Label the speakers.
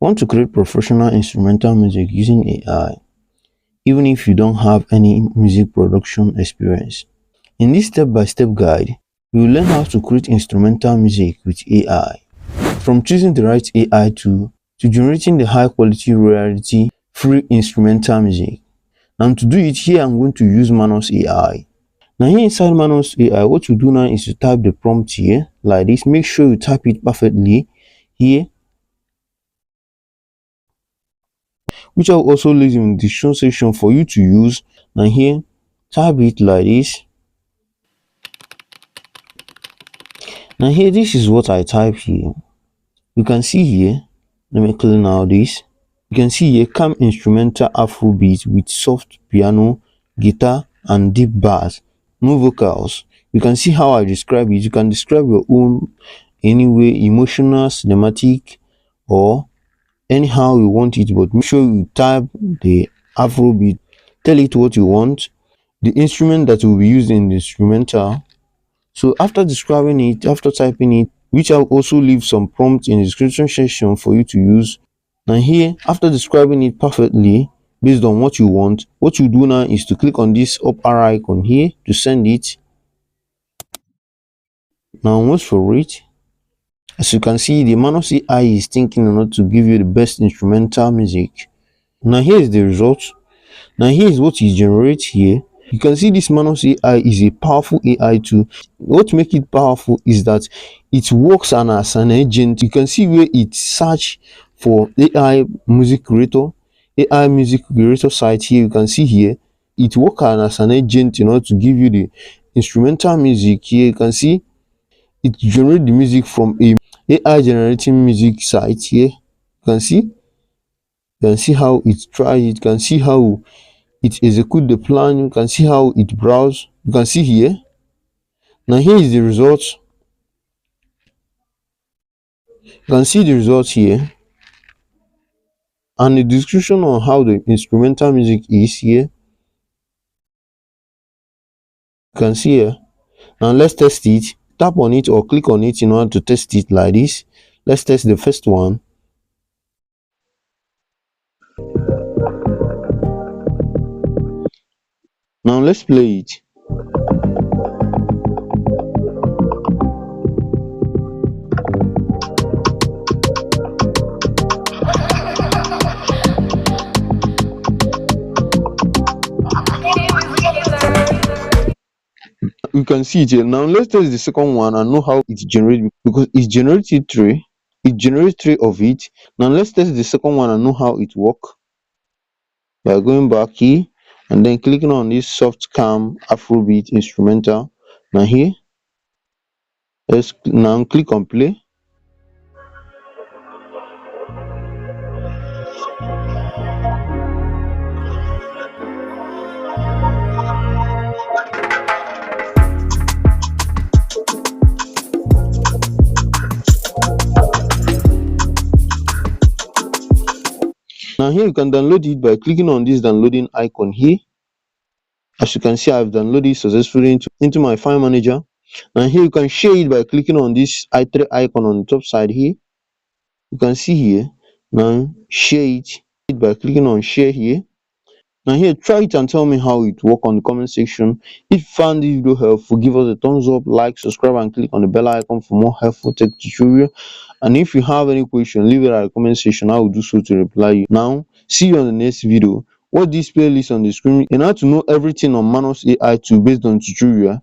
Speaker 1: Want to create professional instrumental music using AI, even if you don't have any music production experience. In this step-by-step guide, you will learn how to create instrumental music with AI, from choosing the right AI tool to generating the high-quality royalty-free instrumental music. Now to do it, here I'm going to use Manos AI. Now here inside Manos AI, what you do now is to type the prompt here like this. Make sure you type it perfectly here, which I'll also leave in the description section for you to use. Now here, type it like this. Now here, this is what I type here. You can see here, let me clean out this. You can see here, calm instrumental Afrobeat with soft piano, guitar and deep bass, no vocals. You can see how I describe it. You can describe your own anyway, emotional, cinematic, or anyhow you want it, but make sure you type the Afrobeat, tell it what you want, the instrument that will be used in the instrumental. So after describing it, after typing it, which I'll also leave some prompts in the description section for you to use. Now here, after describing it perfectly based on what you want, what you do now is to click on this up arrow icon here to send it. Now wait for it. As you can see, the Manos AI is thinking in order to give you the best instrumental music. Now here is the result. Now here is what it generates here. You can see this Manos AI is a powerful AI tool. What makes it powerful is that it works as an agent. You can see where it search for AI music creator site here. You can see here it works as an agent in order to give you the instrumental music. Here you can see it generates the music from a AI generating music site here. You can see how it tries. You can see how it execute the plan. You can see how it browse. You can see here. Now here is the results. You can see the results here, and the description on how the instrumental music is here. You can see here. Now let's test it. Tap on it or click on it in order to test it like this. Let's test the first one. Now let's play it. You can see it here. Now let's test the second one and know how it generates, because it generated three. It generates three of it. Now let's test the second one and know how it works. We are going back here and then clicking on this soft calm Afrobeat instrumental. Now here, let's now click on play. Now here you can download it by clicking on this downloading icon here. As you can see, I've downloaded successfully into my file manager. And here you can share it by clicking on this i3 icon on the top side here. You can see here. Now share it by clicking on share here. Now here, try it and tell me how it works on the comment section. If you found this video helpful, give us a thumbs up, like, subscribe and click on the bell icon for more helpful tech tutorial. And if you have any question, leave it at the comment section. I will do so to reply you. Now see you on the next video. Watch this playlist on the screen and how to know everything on Manos AI tool based on tutorial.